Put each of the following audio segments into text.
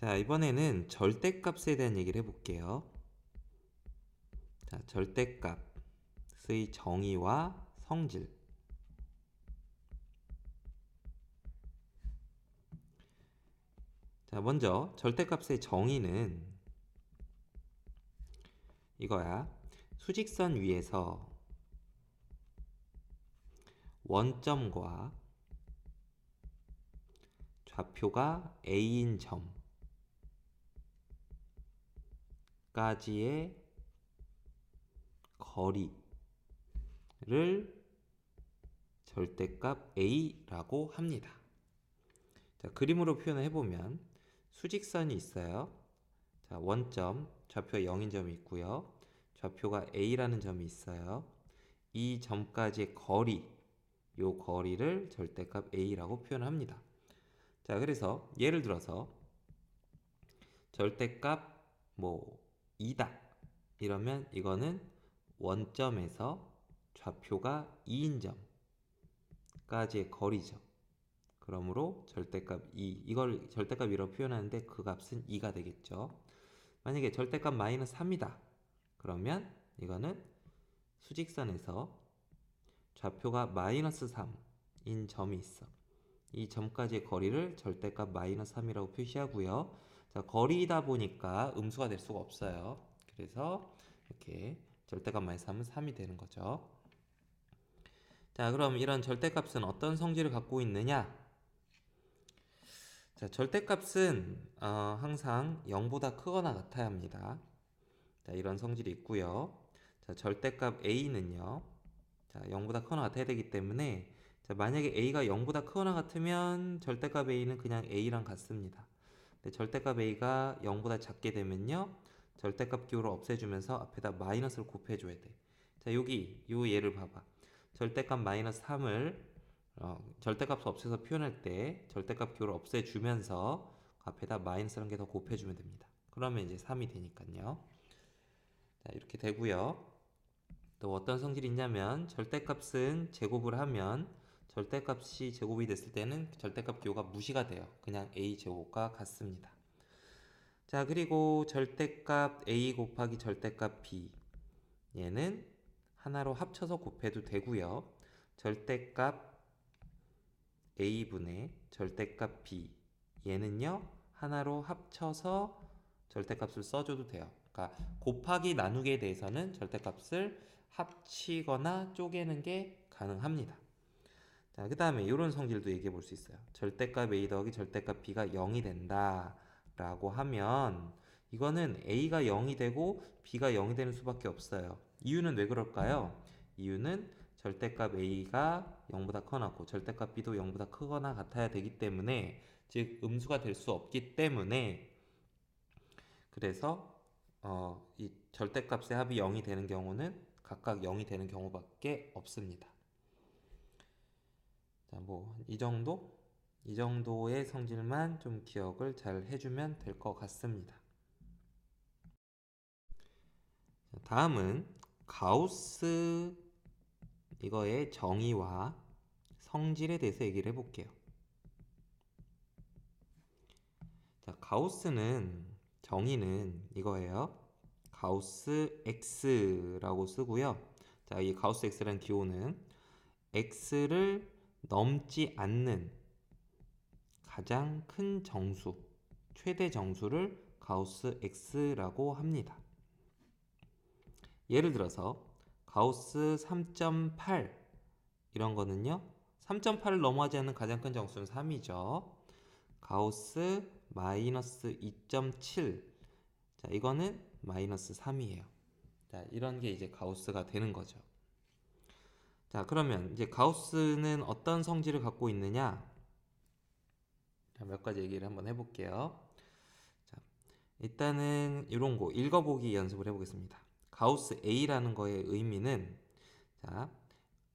자, 이번에는 절대값에 대한 얘기를 해볼게요. 자, 절대값의 정의와 성질. 자, 먼저 절대값의 정의는 이거야. 수직선 위에서 원점과 좌표가 A인 점까지의 거리를 절대값 A라고 합니다. 자, 그림으로 표현을 해보면 수직선이 있어요. 자, 원점, 좌표가 0인 점이 있고요. 좌표가 A라는 점이 있어요. 이 점까지의 거리, 요 거리를 절대값 A라고 표현합니다. 자, 그래서 예를 들어서 절대값 2다 이러면 이거는 원점에서 좌표가 2인 점까지의 거리죠. 그러므로 절대값 2, 이걸 절대값 2라고 표현하는데 그 값은 2가 되겠죠. 만약에 절대값 마이너스 3이다 그러면 이거는 수직선에서 좌표가 마이너스 3인 점이 있어. 이 점까지의 거리를 절대값 마이너스 3이라고 표시하고요. 자, 거리이다 보니까 음수가 될 수가 없어요. 그래서 이렇게 절대값 마이너스 3은 3이 되는 거죠. 자, 그럼 이런 절대값은 어떤 성질을 갖고 있느냐? 자, 절대값은 항상 0보다 크거나 같아야 합니다. 자, 이런 성질이 있고요. 자, 절대값 A는요. 자, 0보다 크거나 같아야 되기 때문에 자, 만약에 A가 0보다 크거나 같으면 절대값 A는 그냥 A랑 같습니다. 근데 절대값 A가 0보다 작게 되면요. 절대값 기호를 없애주면서 앞에다 마이너스를 곱해줘야 돼. 자, 여기 요 예를 봐봐. 절대값 마이너스 3을 절대값을 없애서 표현할 때 절대값 기호를 없애주면서 앞에다 마이너스 한 개 더 곱해주면 됩니다. 그러면 이제 3이 되니까요. 자, 이렇게 되고요. 또 어떤 성질이 있냐면 절대값은 제곱을 하면 절대값이 제곱이 됐을 때는 절대값 기호가 무시가 돼요. 그냥 a제곱과 같습니다. 자, 그리고 절대값 a 곱하기 절대값 b 얘는 하나로 합쳐서 곱해도 되고요. 절대값 a분의 절대값 b 얘는요 하나로 합쳐서 절대값을 써줘도 돼요. 그러니까 곱하기 나누기에 대해서는 절대값을 합치거나 쪼개는 게 가능합니다. 자, 그 다음에 이런 성질도 얘기해 볼 수 있어요. 절대값 a 더하기 절대값 b가 0이 된다 라고 하면 이거는 a가 0이 되고 b가 0이 되는 수밖에 없어요. 이유는 왜 그럴까요? 이유는 절대값 a가 0보다 크거나 같고 절대값 b도 0보다 크거나 같아야 되기 때문에, 즉 음수가 될 수 없기 때문에, 그래서 이 절대값의 합이 0이 되는 경우는 각각 0이 되는 경우밖에 없습니다. 자, 이 정도의 성질만 좀 기억을 잘 해주면 될 것 같습니다. 자, 다음은 가우스 이거의 정의와 성질에 대해서 얘기를 해볼게요. 자, 가우스는 정의는 이거예요. 가우스 x라고 쓰고요. 자, 이 가우스 x라는 기호는 x를 넘지 않는 가장 큰 정수, 최대 정수를 가우스 x라고 합니다. 예를 들어서 가우스 3.8 이런 거는요. 3.8을 넘어가지 않는 가장 큰 정수는 3이죠. 가우스 마이너스 2.7 자, 이거는 마이너스 3이에요. 자, 이런 게 이제 가우스가 되는 거죠. 자, 그러면 이제 가우스는 어떤 성질을 갖고 있느냐? 자, 몇 가지 얘기를 한번 해볼게요. 자, 일단은 이런 거 읽어보기 연습을 해보겠습니다. 가우스 A라는 거의 의미는 자,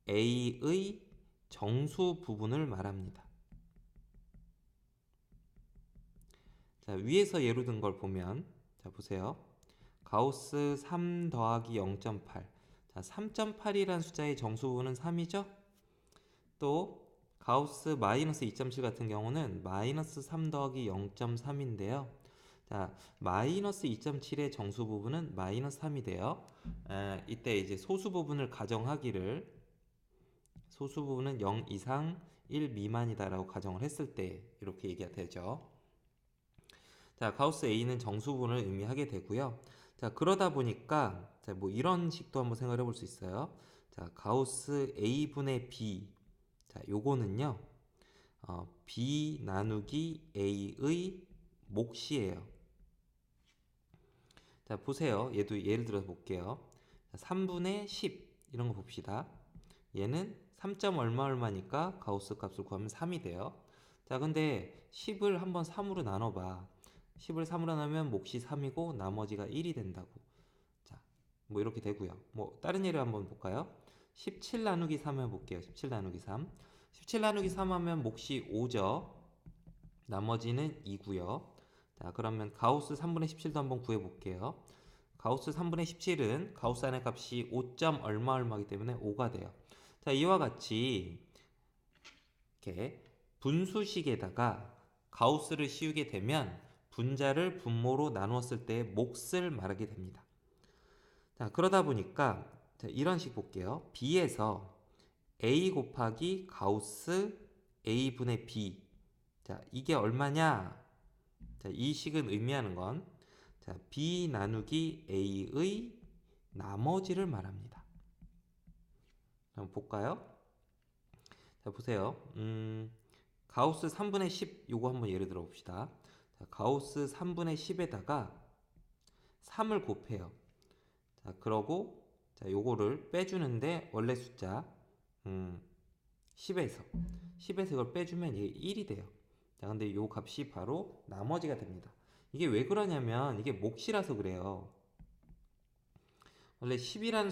A의 정수 부분을 말합니다. 자, 위에서 예로 든 걸 보면 자, 보세요. 가우스 3 더하기 0.8 자, 3.8이라는 숫자의 정수 부분은 3이죠? 또 가우스 마이너스 2.7 같은 경우는 마이너스 3 더하기 0.3인데요. 자, 마이너스 2.7의 정수 부분은 마이너스 3이 돼요. 이때 이제 소수 부분을 가정하기를 소수 부분은 0 이상 1 미만이다라고 가정을 했을 때 이렇게 얘기가 되죠. 자, 가우스 A는 정수 부분을 의미하게 되고요. 자, 그러다 보니까 자, 뭐 이런 식도 한번 생각해 볼 수 있어요. 자, 가우스 A분의 B. 자, 요거는요. B 나누기 A의 몫이에요. 자, 보세요. 얘도 예를 들어서 볼게요. 3분의 10 이런 거 봅시다. 얘는 3점 얼마 얼마니까 가우스 값을 구하면 3이 돼요. 자, 근데 10을 한번 3으로 나눠봐. 10을 3으로 나누면 몫이 3이고 나머지가 1이 된다고. 자, 뭐 이렇게 되고요. 뭐 다른 예를 한번 볼까요? 17 나누기 3 해볼게요. 17 나누기 3. 17 나누기 3 하면 몫이 5죠. 나머지는 2고요. 자, 그러면 가우스 3분의 17도 한번 구해볼게요. 가우스 3분의 17은 가우스 안의 값이 5점 얼마 얼마이기 때문에 5가 돼요. 자, 이와 같이 이렇게 분수식에다가 가우스를 씌우게 되면 분자를 분모로 나누었을 때의 몫을 말하게 됩니다. 자, 그러다 보니까 자, 이런 식 볼게요. B에서 A 곱하기 가우스 A분의 B. 자, 이게 얼마냐? 자, 이 식은 의미하는 건 자, B 나누기 A의 나머지를 말합니다. 한번 볼까요? 자, 보세요. 가우스 3분의 10 요거 한번 예를 들어 봅시다. 자, 가우스 3분의 10에다가 3을 곱해요. 자, 그러고 자, 요거를 빼주는데 원래 숫자 10에서 이걸 빼주면 이게 1이 돼요. 자, 근데 요 값이 바로 나머지가 됩니다. 이게 왜 그러냐면 이게 몫이라서 그래요. 원래 10이라는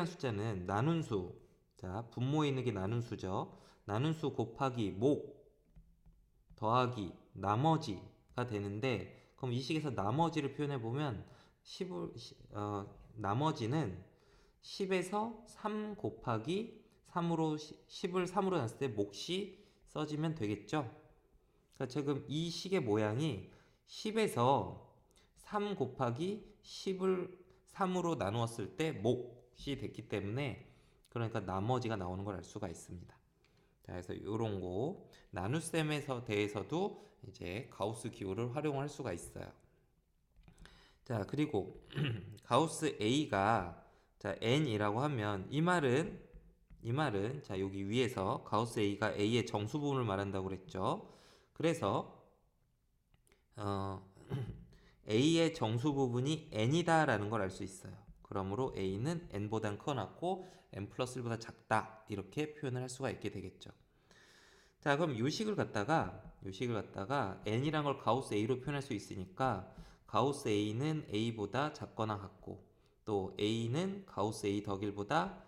숫자는 나눈 수. 자, 분모에 있는 게 나눈 수죠. 나눈 수 곱하기 몫 더하기 나머지가 되는데 그럼 이 식에서 나머지를 표현해 보면 나머지는 10에서 3 곱하기 3으로 10을 3으로 놨을 때 몫이 써지면 되겠죠. 그러니까 지금 이 식의 모양이 10에서 3 곱하기 10을 3으로 나누었을 때 몫이 됐기 때문에 그러니까 나머지가 나오는 걸 알 수가 있습니다. 자, 그래서 이런 거 나눗셈에서 대해서도 이제 가우스 기호를 활용할 수가 있어요. 자, 그리고 가우스 A가 자, n이라고 하면 이 말은 자, 여기 위에서 가우스 A가 A의 정수 부분을 말한다고 그랬죠. 그래서 A의 정수 부분이 n이다라는 걸 알 수 있어요. 그러므로 A는 n보다 커놨고 n 플러스 1보다 작다 이렇게 표현을 할 수가 있게 되겠죠. 자, 그럼 요 식을 갖다가 n이란 걸 가우스 A로 표현할 수 있으니까 가우스 A는 A보다 작거나 같고 또 A는 가우스 A 더하기 1보다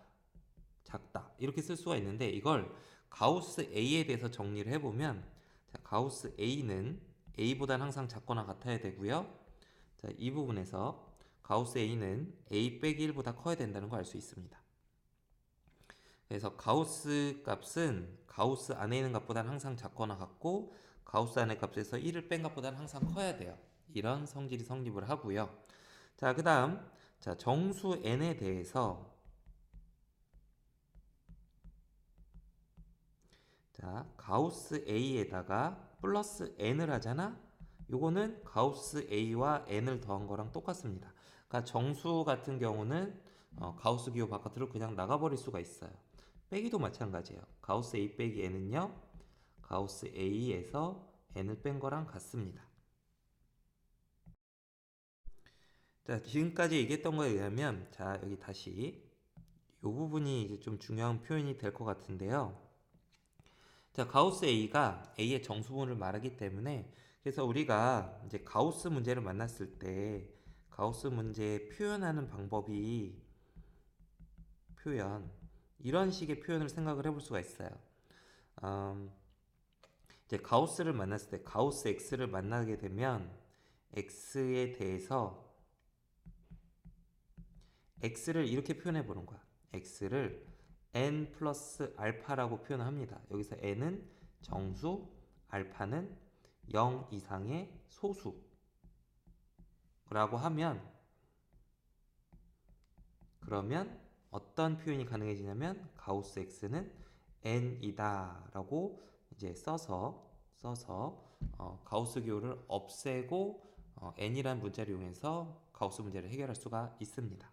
작다 이렇게 쓸 수가 있는데 이걸 가우스 A에 대해서 정리를 해보면 자, 가우스 A는 A보다는 항상 작거나 같아야 되고요. 자, 이 부분에서 가우스 A는 A 빼기 1보다 커야 된다는 걸 알 수 있습니다. 그래서 가우스 값은 가우스 안에 있는 값보다는 항상 작거나 같고 가우스 안의 값에서 1을 뺀 값보다는 항상 커야 돼요. 이런 성질이 성립을 하고요. 자, 그 다음 자, 정수 n에 대해서 자, 가우스 A에다가 플러스 n을 하잖아. 요거는 가우스 A와 n을 더한 거랑 똑같습니다. 그러니까 정수 같은 경우는 가우스 기호 바깥으로 그냥 나가버릴 수가 있어요. 빼기도 마찬가지예요. 가우스 A 빼기 n은요. 가우스 A에서 n을 뺀 거랑 같습니다. 자, 지금까지 얘기했던 거에 의하면 자, 여기 다시 이 부분이 이제 좀 중요한 표현이 될 것 같은데요. 자, 가우스 A가 A의 정수분을 말하기 때문에 그래서 우리가 이제 가우스 문제를 만났을 때 가우스 문제 표현하는 방법이 이런 식의 표현을 생각을 해볼 수가 있어요. 이제 가우스를 만났을 때 가우스 X를 만나게 되면 X에 대해서 X를 이렇게 표현해 보는 거야. X를 n 플러스 알파라고 표현합니다. 여기서 n은 정수, 알파는 0 이상의 소수라고 하면, 그러면 어떤 표현이 가능해지냐면 가우스 x는 n이다 라고 이제 써서 가우스 기호를 없애고 n이란 문자를 이용해서 가우스 문제를 해결할 수가 있습니다.